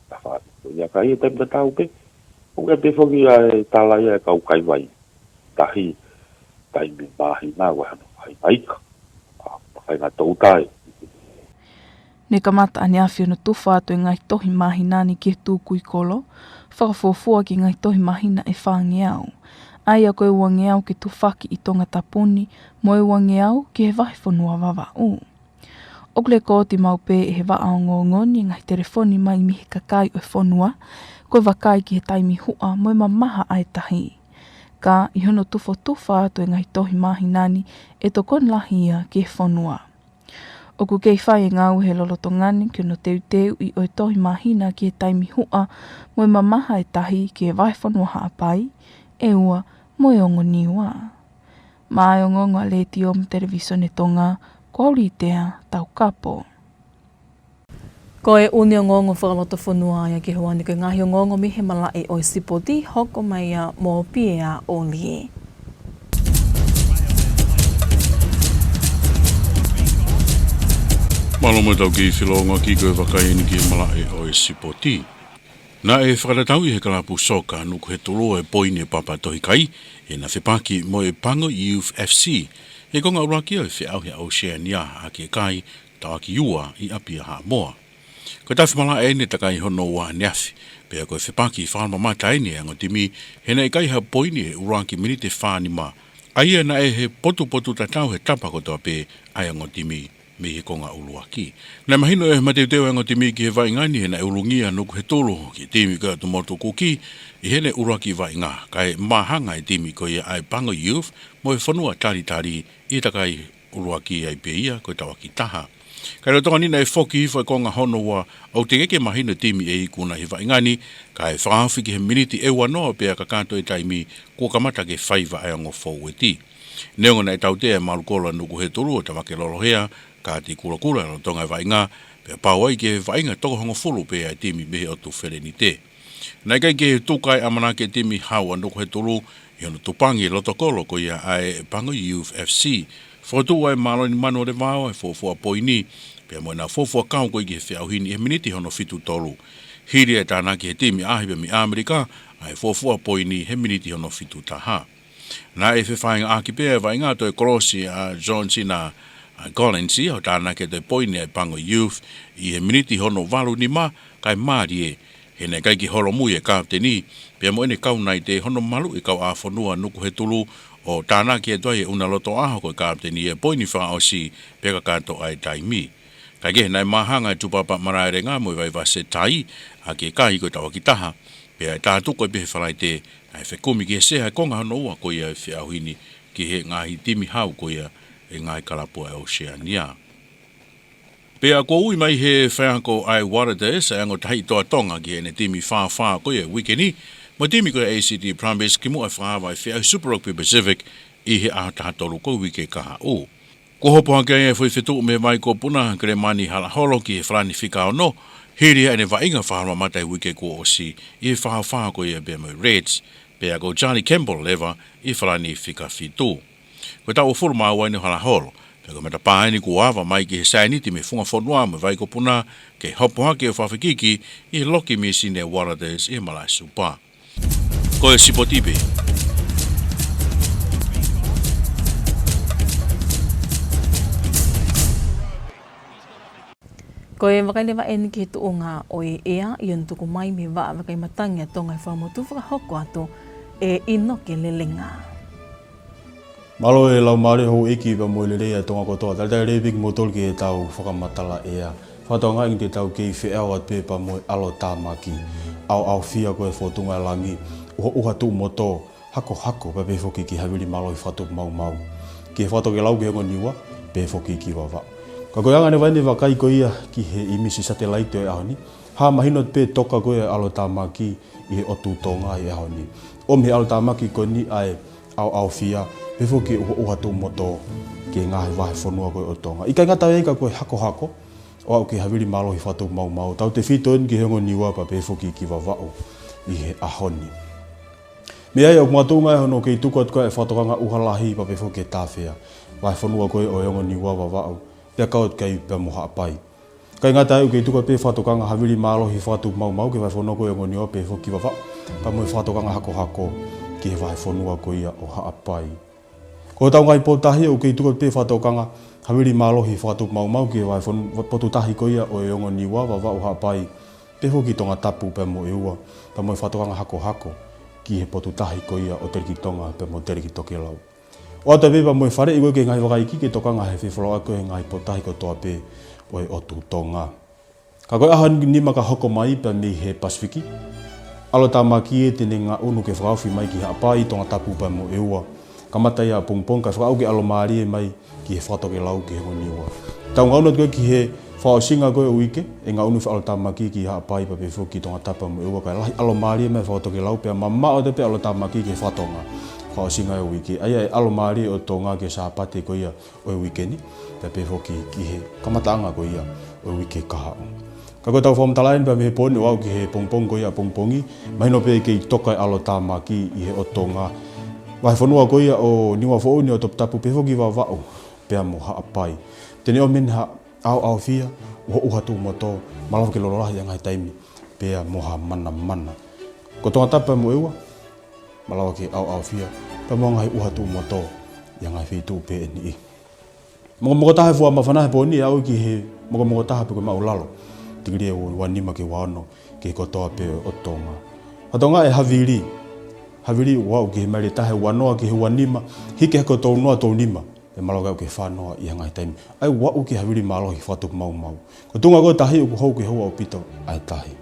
tawhaki koe ni, a kai e taimi ka tau pe, o ka te whoki ai tala ia kau kai wai, tahi, taimi mahina, wahano hai maika, kai ngā tautai. Ne ka mata ane awhi ono tuwha atu e ngai tohi mahina ni ki tūkui kolo, whakafuafua ki ngai tohi mahina e whange au. Ai a koe wange au ki tuwhaki i Tongatapu ni, mo e wange au ki he wahi whanua wawa u. Okule kōti mau pē e he wa ao ngōngoni ngai telefoni mai mi he kakai o e whanua, koe wakai ki he taimi hua mo e mamaha ai tahi. Ka i hono tuwha atu e ngai tohi mahinani e tokon lahi ia ki he whanua. Oku kei whai e ngau he lolotongani ki no teu i o tohi mahina ki he taimi hua mo e mamaha e tahi ki he vai whanua haapai, e ua mo e ongo niwa. Mai ongo ngā leti o Meteorological Tonga, kauri tea tau kapo. Ko e uni o ngongo whakaloto whanua ia ki hoa ni koe ngahi o ngongo mihe malai o sipoti hoko mai a mō pia o lie. Maloma tau ki whilonga ki koe whakaini ki malai o sipoti. Na e whakaratau i he kalapu soka nuku he tolo e poine papa tohi kai e na whipaki mo e Pango Youth FC e konga uraki o e whiau he Oceania a ki e kai tau aki iua i apia ha moa. Ko tawhi mala e ne takai hono wa neafi pea koe whipaki whanma mata e ne angotimi he na e kai ha poine e uraki minite whanima aia na e he potu tatau he tapa kotoa pe ai angotimi me he konga uluaki. Nai mahino e mateuteo angotimi ki he vaingani he na e ulungia nuku he tolo ki timi ka tumoto kuki i he ne uraki vainga kai mahanga e timi ko ia ai Pango Youth mo e whanua tari i takai uluaki ai pe ia koe tawaki taha. Kai rotonga nina e whoki hifo e konga hono wa au te ngeke mahino timi e ikuna he vaingani kai whakahafi ki he miniti e wanoa pea ka kanto e taimi kua kamata ke whaiva ai ango fōu e ti. Neonga na e tautea marukola nuku he tolo o tawake lolohea ka ti kula no tonga vainga pe pawai ke vainga toko hongo fulu pe ai timi be o tu ferenite. Nai kai ke tukai amana ke timi hawa no he tulu i no tupangi lotokolo ko ia ai Pango Youth FC. Fotu ai malo ni mano de vao e fofo poini pe mo na fofo kau ko ke fe auhini e miniti hono fitu tolu. Hiri e tana ke timi ahibe mi Amerika ai fofo poini he miniti hono fitu taha. Na e fe fainga akipe vainga to e korosi a John Cena Golensi o tāna ke te poine e Pango Youth i he miniti hono walu ni ma kai maari e he ne kai ki horo mui e kapteni pia mo ene kau nai te hono malu e kau a whanua nuku he tulu o tāna ke toi e una loto aho koe kapteni e poini wha o si pia ka kato ai taimi. Kai ke nai mahanga e tupapa maraere ngā mo i vai vase tai a ke kai koe tawa ki taha pia e tātu koe pehe whalai te Ai fe komi ki se hai konga hano ua ko ia e whia hini ki he ngahi timi hau ko ia e ngai kalapua e Oceania. Pea ko ui mai he whaiako ai Warades e ango tahi toa tonga ki he ne timi whaa ko ia wikeni, mo timi ko ia ACT Promise ki mo e whahawa e whia Super Rugby Pacific i he ahataha tolu ko wike kaha o. Ko hopo hake ai e whai whetu me mai ko puna kere mani hala holo ki he whrani whika o no, hiri ane wainga whaharwa matai wike ko o si i he whaha ko ia bea mo Reds, pea ko Johnny Campbell leva i whrani whika whitu. Ko tau o furu maa waini hala holo, pea ko meta pāini ko awa mai ki he sainiti me funga whanua me vai ko puna ke hopo hake o whawhikiki i he loki me sine Warades i he malai supa. Ko e sipotipe. Ko e wakailewa e niki he tuunga o e ea i on tuku mai me waa wakai matangia tonga i whamotu whakahoko ato e inoke lelenga. Malo e lau maare hou eki pa moe le rea tonga kotoa. Taltai reipiki mo tolki e tau whakamatala ea. Whatoa ngai te tau kei whiau at pe pa moe alo tāmaki. Au fia koe whotunga langi. Uha tu moto hako pa pe whoki ki hawiri malo i whatu mau. Ki he whato ke lau ke hongo niwa, pe whoki ki wawa. Ka koe anga ne waine wakai ko ia ki he imisi satellite e ahoni. Ha mahino pe toka koe alo tāmaki i he otu tonga i ahoni. Om he alo tāmaki ko ni ai au fia. Pe whoki uha tu moto ke ngahi wahe whanua koe o tonga. Ika ngata eika koe hako. O au ke hawiri malo i whatu mau. Tau te whito ki he hongo niwa pa pe whoki ki wawao i he ahoni. Me ai au matunga e hono kei tuku atu koe e whatokanga uhalahi pa pe whoki tāwhea. Wahe whanua koe o hongo niwa wawao. Pea kaut kei pea moha apai. Kai ngata au kei tuku pe whatokanga hawiri malo i whatu mau ke wahe whanua koe o hongo niwa pe whoki wawao. Pa moe whatokanga hako ki he wahe whanua koe ia o ha apai. Ko tau ngai potahi au kei tuku pe whatokanga hawiri malo i whatu mau ki he wahe potu tahi koe ia o hongo niwa wawao ha apai. Pe whoki Tongatapu pe mo eua. Pa moe whatokanga hako. Ki he potu tahi ko ia o teriki tonga pe mo teriki toke lau. O ata pepa moe whare i koe ke ngai wakaiki ke tokanga he whiwhaloa koe ngai potahi ko toa pe o e otu tonga. Ka koe aha nima ka hoko mai pe me he Pasifiki. Alo tāmaki e tene ngā unu ke whakawhi mai ki he apai Tongatapu pe mo eua. Ka mata ia pongpong ka whakau ke alo maari e mai ki he whatoke lau ki he ngoniua. Tau ngaunat koe ki he whaosinga koe o ike, e ngā unu alo tāmaki ki ha apai pa pe whuki Tongatapu mo eua. Ka lahi alo maari e mai whatoke lau pe mamma o te pe alo tāmaki ki he whatonga. Whaosinga e o ike. Aia e alo maari o tonga ke sāpate ko ia o e wikeni. Pe pe whuki ki he kamataanga ko ia o e wike kaha o. Ka koe tau whamtalain pa me he poni o au ki he pongpong ko ia pongpongi. Mahino pe kei tokai alo tāmaki i he o tonga. Wahe whanua ko ia o niwa whouni o Tongatapu pe whuki wawao. Pea mo ha apai. Tene o minha au fia. Uha tu moto. Malawa ke lolorahi angai taimi. Pea mo ha mana. Ko Tongatapu mo eua. Malawa ke au fia. Pea mo ngai uha tu moto. Yangai whitu pe ni. Moko tahe fua mawhanahe po ni au ki he moko tahe pe koe maulalo. Tigiri e wanima ke wano ke kotoa pe o tonga. Hatonga e haviri. Haviri wau ki he mare tahe wanoa ki he wanima. Hike heko tau noa tau nima. E malawa ke whanoa i hangai taimi. Ai wau ki haviri malo hi whatu mau. Ko tunga koe tahi uku hau ke hau au pito ai tahi.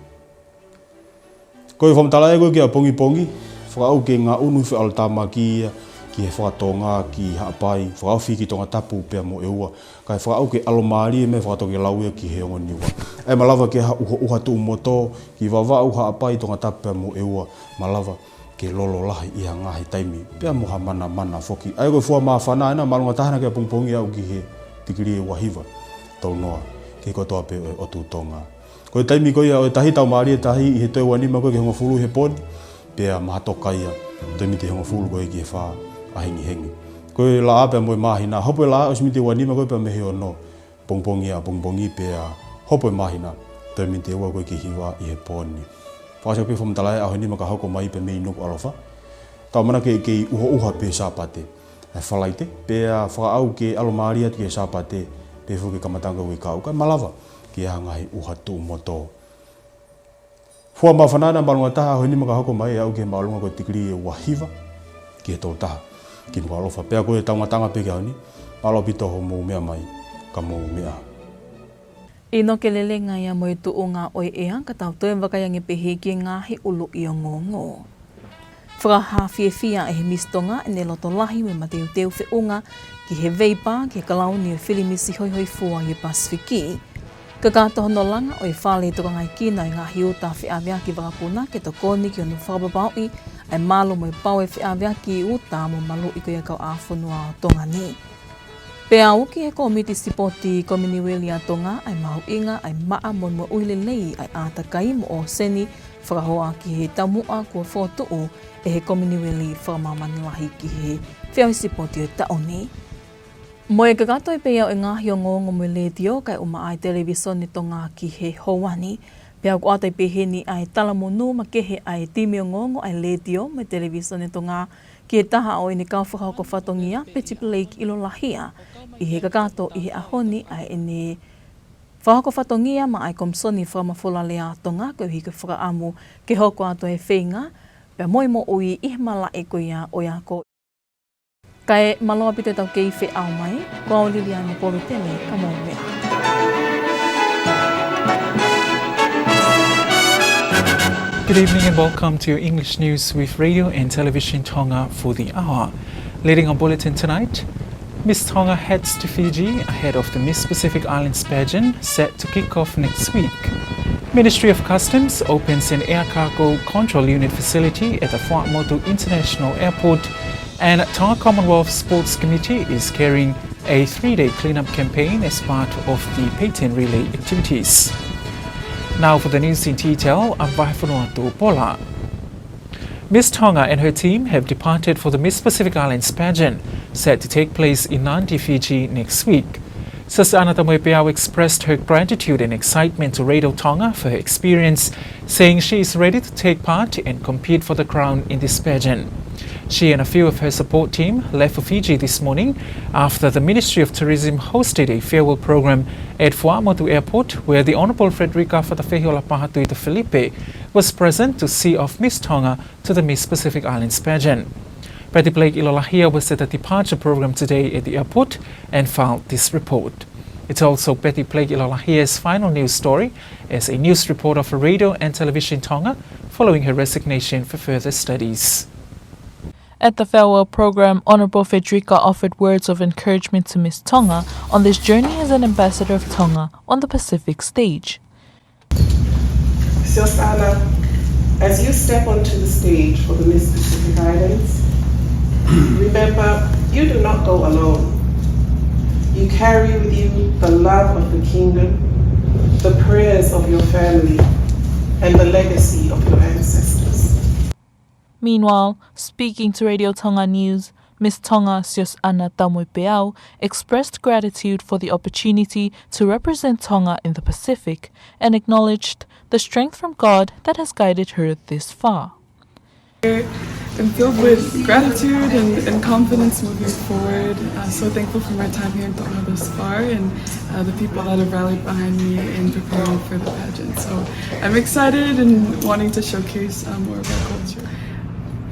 Koe whamtala e koe ki a pongi. Whakau ke ngā unu whi alo tāmaki ia. Ki he whakatonga, ki haapai, whakawhi ki Tongatapu pea mo eua. Kai whakau ke alo maari e me whakatoke lauia ki he ongo niwa. E malawa ke uha tu moto, ki wawau haapai Tongatapu pea mo eua. Malawa ke lolo lahi i hangahi taimi, pea mo ha mana whoki. Ai koe fua maa whana ena, malunga tahana ke pongpongi au ki he tikiri e wahiva. Tau noa, ke kotoa pe o tu tonga. Koe taimi koe o tahi tau maari e tahi i he toi wanima koe ke hongo fulu he poni. Pea maha tokaia, taimi te hongo fulu koe ki he whaa. Hengi. Koe la ape moe mahina. Hopo la o simite wanima koe pa mehe o no. Pongpongi pea. Hopo mahina. Toi minte ua koe ki hiwa i he poni. Whaasio pe whamtalai aho nima ka hoko mai pe mei Nuku'alofa. Tau mana ke uha pe sāpate. Whalaite. Pea whakaau ke alo maariat ke sāpate. Pe fuke kamatanga ui kau. Kai malawa. Ki hangahi uha tu moto. Fua mawhanana malunga taha aho nima ka hoko mai au ke malunga koe tikiri e wahiva. Ki he tau taha. Ki Nuku'alofa. Pea koe taungatanga pe ke hauni. Alo pito ho mou mea mai. Ka mou mea. Ino ke lelenga ia mo i tuunga o ea ka tau toi wakayangi pehe ki ngahi ulu i o ngongo. Whakahawhiawhia e he Miss Tonga e ne loto lahi me mateu teu whiunga ki he veipa ki he kalauni o whilimisi hoi hoi fua i Pasifiki. Ka kātoho no langa o e whāle tokangai kina i ngā hiota whiawea ki wakapuna ke to koni ki onu whakapapau ai malo mo i pau e whiawea ki uta mo malu i koe kau āwhunua o Tonga ni. Pea uki e komiti sipoti Kominiweli a Tonga ai mahu inga ai maa mo mo uilelei ai ātakai mo o seni whakahoa ki he tamua kua whotuu e he Kominiweli whakamamanilahi ki he whiawi sipoti o taoni. Mo e kakato i pea o ngā hiongo mo le tio kai uma ai televisione Tonga ki he houani. Pea ko atai peheni ai talamonu ma kehe ai timi o ngongo ai le tio me televisione Tonga ki he taha o ini kau whakako whatongia Petit Lake ilo lahia. I he kakato i he ahoni ai ini whakako whatongia ma ai komsoni whamawhola lea Tonga ko hiko whakaamu ke hoko ato e whenga. Pea moimo ui ihmala e koia o iako. Kai maloa pite tau kei whi au mai, kua o Liliane Povetele, ka Moimoi. Good evening and welcome to your English news with Radio and Television Tonga for the hour. Leading our bulletin tonight, Miss Tonga heads to Fiji ahead of the Miss Pacific Islands pageant set to kick off next week. Ministry of Customs opens an air cargo control unit facility at the Whakamotu International Airport, and Tonga Commonwealth Sports Committee is carrying a 3-day cleanup campaign as part of the patent relay activities. Now for the news in detail, I'm Vaifunuatu Paula. Miss Tonga and her team have departed for the Miss Pacific Islands pageant, set to take place in Nandi, Fiji next week. Sister Anata Moipeau expressed her gratitude and excitement to Radio Tonga for her experience, saying she is ready to take part and compete for the crown in this pageant. She and a few of her support team left for Fiji this morning after the Ministry of Tourism hosted a farewell program at Whakamotu Airport, where the Honourable Frederica Whatawhihiola Pahatuita Felipe was present to see off Miss Tonga to the Miss Pacific Islands pageant. Patty Blake Ilolahia was at the departure program today at the airport and filed this report. It's also Patty Blake Ilolahia's final news story as a news reporter for Radio and Television Tonga following her resignation for further studies. At the farewell program, Honourable Frederica offered words of encouragement to Miss Tonga on this journey as an ambassador of Tonga on the Pacific stage. Siosana, as you step onto the stage for the Miss Pacific Islands, remember, you do not go alone. You carry with you the love of the kingdom, the prayers of your family, and the legacy of your ancestors. Meanwhile, speaking to Radio Tonga News, Miss Tonga Siosana Tamoipeau expressed gratitude for the opportunity to represent Tonga in the Pacific and acknowledged the strength from God that has guided her this far. I'm filled with gratitude and confidence moving forward. So thankful for my time here in Tonga thus far and the people that have rallied behind me in preparing for the pageant. So I'm excited and wanting to showcase more of our culture.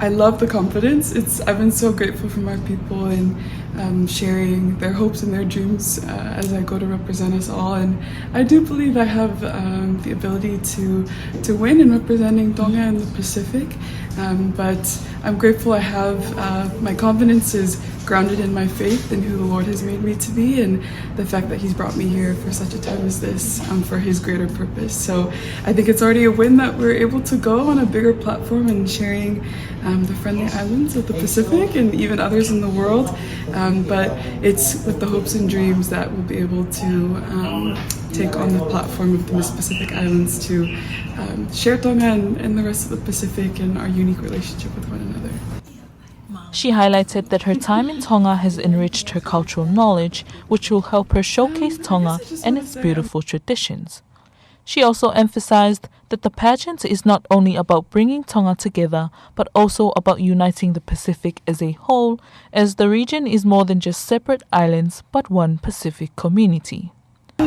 I love the confidence. I've been so grateful for my people and sharing their hopes and their dreams as I go to represent us all. And I do believe I have the ability to win in representing Tonga and the Pacific. But I'm grateful I have my confidence is grounded in my faith in who the Lord has made me to be and the fact that He's brought me here for such a time as this for His greater purpose. So I think it's already a win that we're able to go on a bigger platform and sharing the friendly islands of the Pacific and even others in the world. But it's with the hopes and dreams that we'll be able to take on the platform of the Miss Pacific Islands to share Tonga and the rest of the Pacific and our unique relationship with one another. She highlighted that her time in Tonga has enriched her cultural knowledge, which will help her showcase Tonga and its beautiful traditions. She also emphasized that the pageant is not only about bringing Tonga together, but also about uniting the Pacific as a whole, as the region is more than just separate islands, but one Pacific community.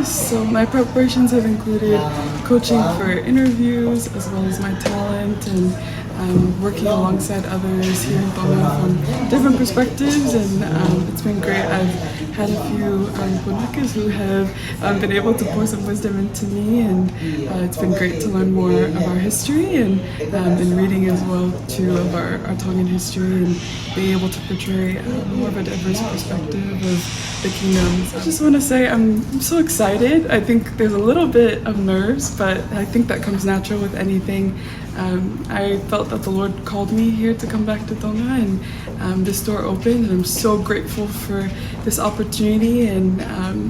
So my preparations have included coaching for interviews as well as my talent and working alongside others here in Tonga from different perspectives, and it's been great. I've had a few punakas who have been able to pour some wisdom into me, and it's been great to learn more of our history, and been reading as well too of our Tongan history, and being able to portray more of a diverse perspective of the kingdoms. I just want to say I'm so excited. I think there's a little bit of nerves, but I think that comes natural with anything. I felt that the Lord called me here to come back to Tonga, and this door opened, and I'm so grateful for this opportunity, and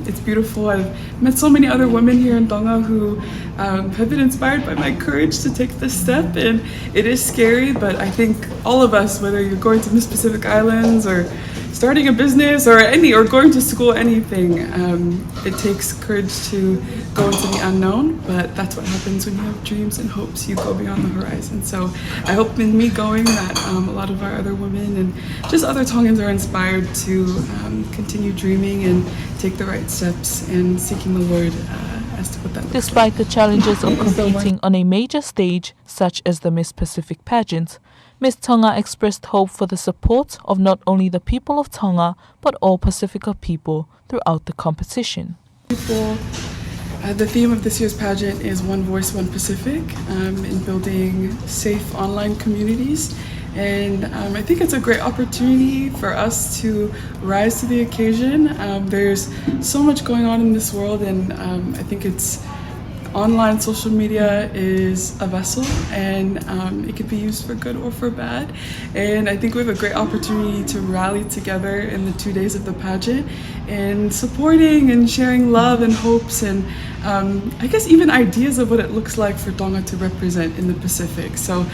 it's beautiful. I've met so many other women here in Tonga who have been inspired by my courage to take this step, and it is scary, but I think all of us, whether you're going to the Pacific Islands or starting a business or going to school, anything, it takes courage to go into the unknown, but that's what happens when you have dreams and hopes. You go beyond the horizon. So I hope in me going that a lot of our other women and just other Tongans are inspired to continue dreaming and take the right steps and seeking the Lord as to what that looks Despite the challenges of competing on a major stage such as the Miss Pacific pageant, Miss Tonga expressed hope for the support of not only the people of Tonga, but all Pacifica people throughout the competition. The theme of this year's pageant is One Voice, One Pacific, in building safe online communities. And I think it's a great opportunity for us to rise to the occasion. There's so much going on in this world, and I think it's online social media is a vessel, and it could be used for good or for bad. And I think we have a great opportunity to rally together in the 2 days of the pageant and supporting and sharing love and hopes, and I guess even ideas of what it looks like for Tonga to represent in the Pacific. So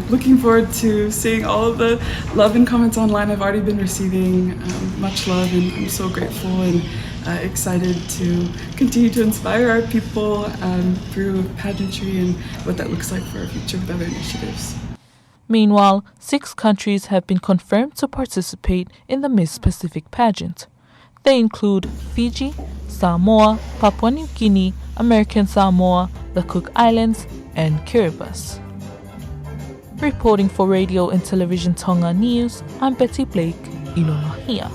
looking forward to seeing all of the love and comments online. I've already been receiving much love, and I'm so grateful and excited to continue to inspire our people through pageantry and what that looks like for our future with other initiatives. Meanwhile, 6 countries have been confirmed to participate in the Miss Pacific pageant. They include Fiji, Samoa, Papua New Guinea, American Samoa, the Cook Islands, and Kiribati. Reporting for Radio and Television Tonga News, I'm Betty Blake, Ilonahia.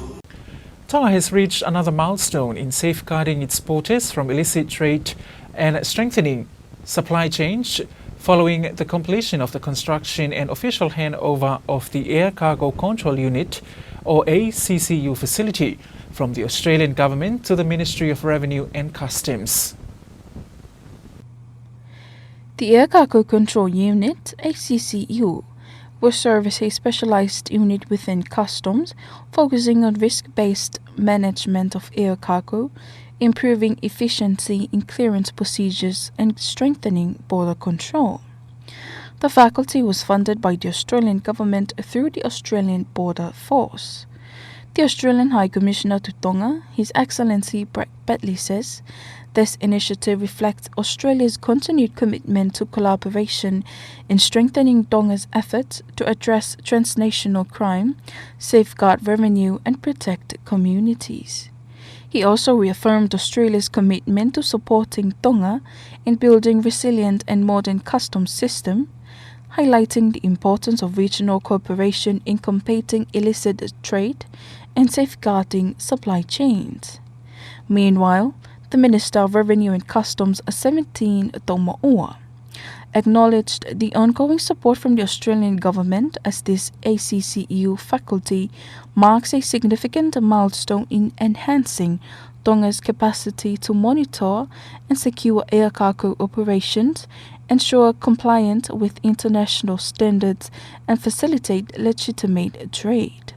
Tonga has reached another milestone in safeguarding its borders from illicit trade and strengthening supply chains following the completion of the construction and official handover of the Air Cargo Control Unit, or ACCU facility, from the Australian government to the Ministry of Revenue and Customs. The Air Cargo Control Unit, ACCU, will serve as a specialized unit within customs, focusing on risk-based management of air cargo, improving efficiency in clearance procedures, and strengthening border control. The faculty was funded by the Australian government through the Australian Border Force. The Australian High Commissioner to Tonga, His Excellency Brett Bentley, says this initiative reflects Australia's continued commitment to collaboration in strengthening Tonga's efforts to address transnational crime, safeguard revenue, and protect communities. He also reaffirmed Australia's commitment to supporting Tonga in building resilient and modern customs system, highlighting the importance of regional cooperation in combating illicit trade and safeguarding supply chains. Meanwhile, the Minister of Revenue and Customs, 17 Tomaua, acknowledged the ongoing support from the Australian government as this ACCU faculty marks a significant milestone in enhancing Tonga's capacity to monitor and secure air cargo operations, ensure compliance with international standards, and facilitate legitimate trade.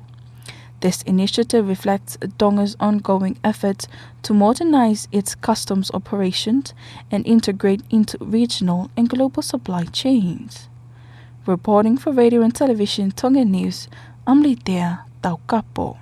This initiative reflects Tonga's ongoing efforts to modernize its customs operations and integrate into regional and global supply chains. Reporting for Radio and Television Tonga News, I'm Litea Taukapo.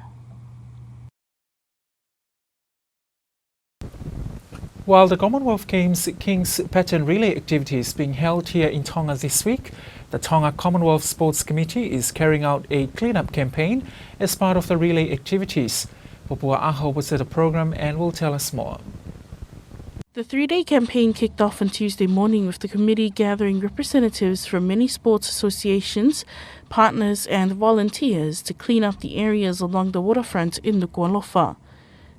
While the Commonwealth Games Kings Pageant Relay activities being held here in Tonga this week, the Tonga Commonwealth Sports Committee is carrying out a clean-up campaign as part of the relay activities. Popua Aho was at the program and will tell us more. The three-day campaign kicked off on Tuesday morning with the committee gathering representatives from many sports associations, partners and volunteers to clean up the areas along the waterfront in Nuku'alofa.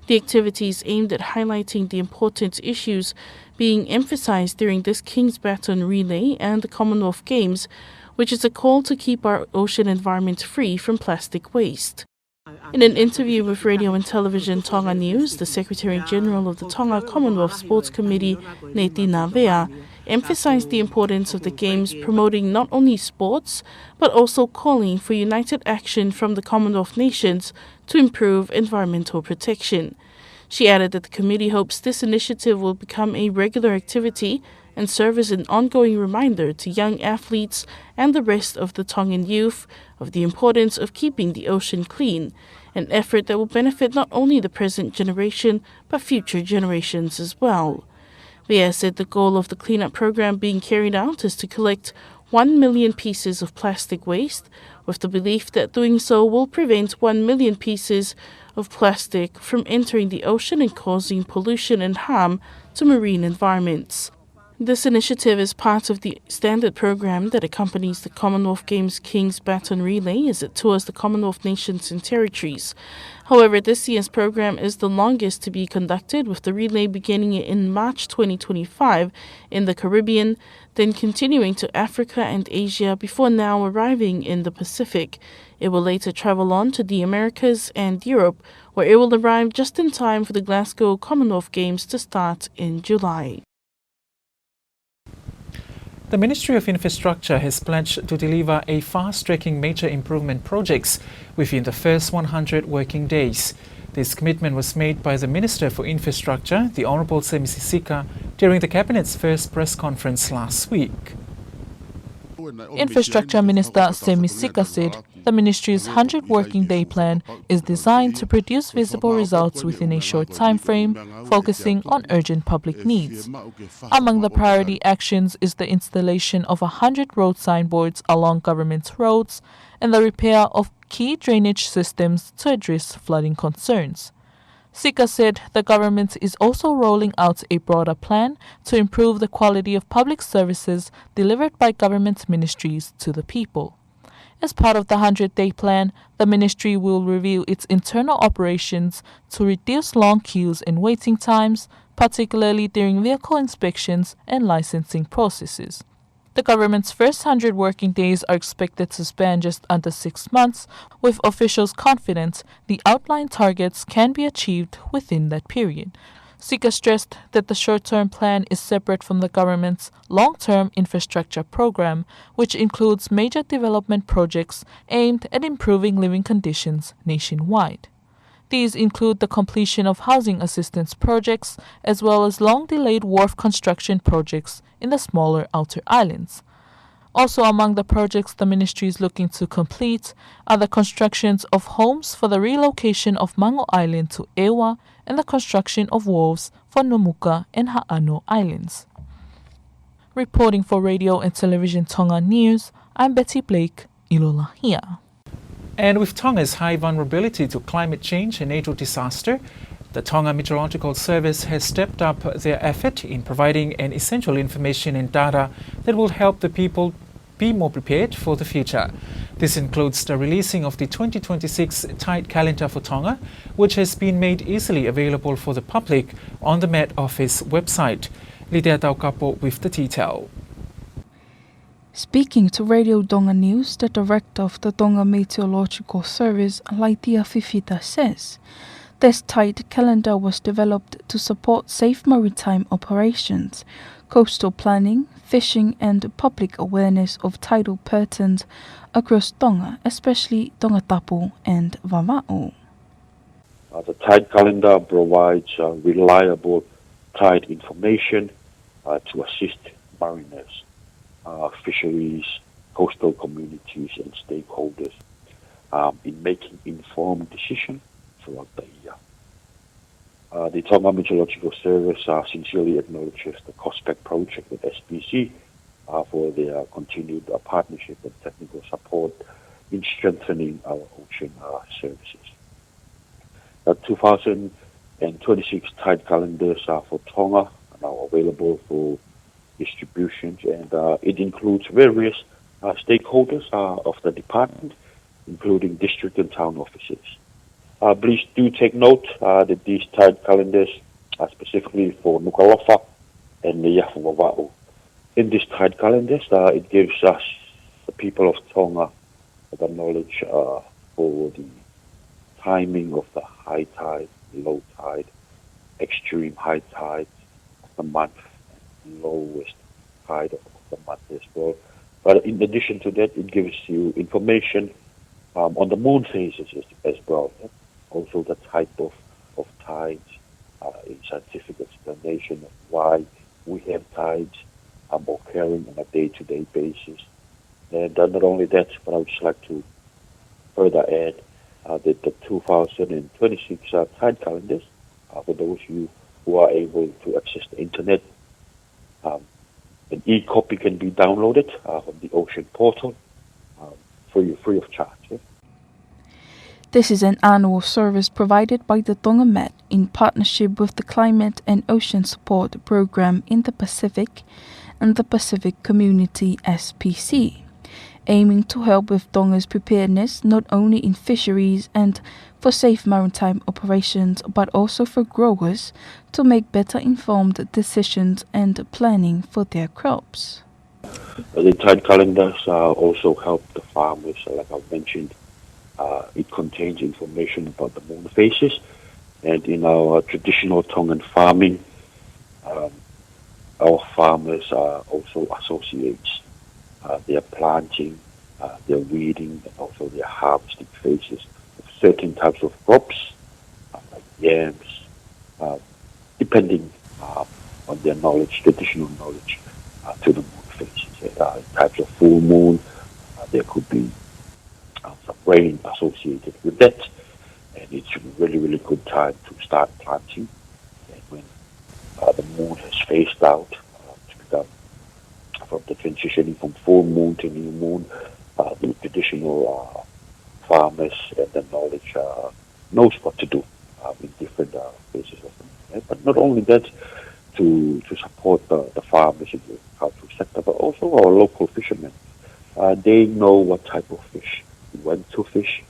The activities aimed at highlighting the important issues being emphasized during this King's Baton Relay and the Commonwealth Games, which is a call to keep our ocean environment free from plastic waste. In an interview with Radio and Television Tonga News, the Secretary-General of the Tonga Commonwealth Sports Committee, Neti Navea, emphasized the importance of the Games promoting not only sports, but also calling for united action from the Commonwealth nations to improve environmental protection. She added that the committee hopes this initiative will become a regular activity and serve as an ongoing reminder to young athletes and the rest of the Tongan youth of the importance of keeping the ocean clean, an effort that will benefit not only the present generation but future generations as well. Vea said the goal of the cleanup program being carried out is to collect 1 million pieces of plastic waste, with the belief that doing so will prevent 1 million pieces of plastic from entering the ocean and causing pollution and harm to marine environments. This initiative is part of the standard program that accompanies the Commonwealth Games King's Baton Relay as it tours the Commonwealth nations and territories. However, this year's program is the longest to be conducted, with the relay beginning in March 2025 in the Caribbean, then continuing to Africa and Asia before now arriving in the Pacific. It will later travel on to the Americas and Europe, where it will arrive just in time for the Glasgow Commonwealth Games to start in July. The Ministry of Infrastructure has pledged to deliver a fast-tracking major improvement projects within the first 100 working days. This commitment was made by the Minister for Infrastructure, the Honourable Sika, during the Cabinet's first press conference last week. Infrastructure Minister Sika said the ministry's 100 working day plan is designed to produce visible results within a short time frame, focusing on urgent public needs. Among the priority actions is the installation of 100 road signboards along government roads and the repair of key drainage systems to address flooding concerns. Sika said the government is also rolling out a broader plan to improve the quality of public services delivered by government ministries to the people. As part of the 100-day plan, the ministry will review its internal operations to reduce long queues and waiting times, particularly during vehicle inspections and licensing processes. The government's first 100 working days are expected to span just under 6 months, with officials confident the outlined targets can be achieved within that period. Sika stressed that the short-term plan is separate from the government's long-term infrastructure program, which includes major development projects aimed at improving living conditions nationwide. These include the completion of housing assistance projects, as well as long-delayed wharf construction projects in the smaller outer islands. Also among the projects the ministry is looking to complete are the constructions of homes for the relocation of Mango Island to Ewa and the construction of wharves for Nomuka and Ha'ano Islands. Reporting for Radio and Television Tonga News, I'm Betty Blake, Ilolahia. And with Tonga's high vulnerability to climate change and natural disaster, the Tonga Meteorological Service has stepped up their effort in providing an essential information and data that will help the people be more prepared for the future. This includes the releasing of the 2026 tide calendar for Tonga, which has been made easily available for the public on the Met Office website. Lydia Tongatapu with the detail. Speaking to Radio Tonga News, the director of the Tonga Meteorological Service, Laitia Fifita, says this tide calendar was developed to support safe maritime operations, coastal planning, fishing and public awareness of tidal patterns across Tonga, especially Tongatapu and Vava'u. The tide calendar provides reliable tide information to assist mariners, fisheries, coastal communities and stakeholders in making informed decisions throughout the year. The Tonga Meteorological Service sincerely acknowledges the COSPEC project with SPC for their continued partnership and technical support in strengthening our ocean services. The 2026 tide calendars for Tonga are now available for distributions, and it includes various stakeholders of the department, including district and town offices. Please do take note that these tide calendars are specifically for Nuku'alofa and the Yafuwawa'u. In these tide calendars, it gives us, the people of Tonga, the knowledge for the timing of the high tide, low tide, extreme high tide of the month, and lowest tide of the month as well. But in addition to that, it gives you information on the moon phases as well. Also the type of tides, a scientific explanation of why we have tides occurring on a day-to-day basis. And not only that, but I would just like to further add that the 2026 tide calendars, for those of you who are able to access the internet, an e-copy can be downloaded from the Ocean Portal free of charge. Yeah? This is an annual service provided by the Tonga Met in partnership with the Climate and Ocean Support Program in the Pacific and the Pacific Community SPC, aiming to help with Tonga's preparedness not only in fisheries and for safe maritime operations, but also for growers to make better informed decisions and planning for their crops. The tide calendars also help the farmers, like I mentioned. It contains information about the moon phases, and in our traditional Tongan farming, our farmers also associates their planting, their weeding, and also their harvesting phases of certain types of crops, like yams, depending on their knowledge, traditional knowledge, to the moon phases. Types of full moon, there could be some rain associated with that, and it's a really, really good time to start planting. And when the moon has phased out, to become from the transitioning from full moon to new moon, the traditional farmers and the knowledge knows what to do in different phases of the moon. But not only that, to support the farmers in the agricultural sector, but also our local fishermen. They know what type of fish, when to fish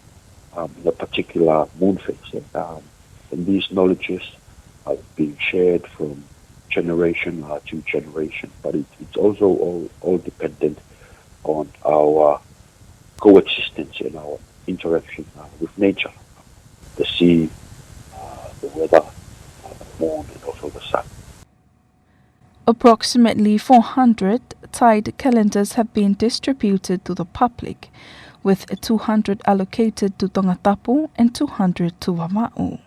in a particular moon phase. And these knowledges are being shared from generation to generation, but it's also all dependent on our coexistence and our interaction with nature, the sea, the weather, the moon, and also the sun. Approximately 400 tide calendars have been distributed to the public, with 200 allocated to Tongatapu and 200 to Wama'u.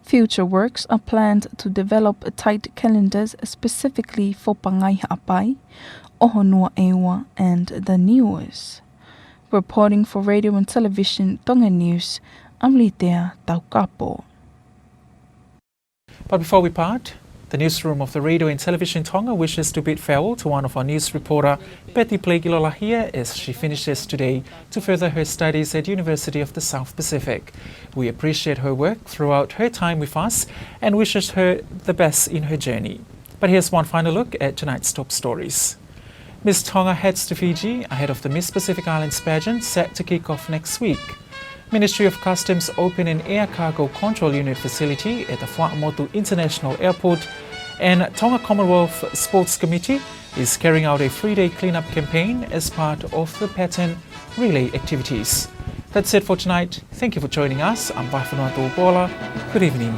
Future works are planned to develop tide calendars specifically for Pangai Ha'apai, Ohonua Ewa, and the Niues. Reporting for Radio and Television Tonga News, I'm Litea Taukapo. But before we part, the newsroom of the Radio and Television Tonga wishes to bid farewell to one of our news reporter, Betty Plegilola, here as she finishes today to further her studies at University of the South Pacific. We appreciate her work throughout her time with us and wishes her the best in her journey. But here's one final look at tonight's top stories. Miss Tonga heads to Fiji ahead of the Miss Pacific Islands pageant set to kick off next week. Ministry of Customs open an air cargo control unit facility at the Whakamotu International Airport, and Tonga Commonwealth Sports Committee is carrying out a 3-day cleanup campaign as part of the pattern relay activities. That's it for tonight. Thank you for joining us. I'm Paula. Good evening.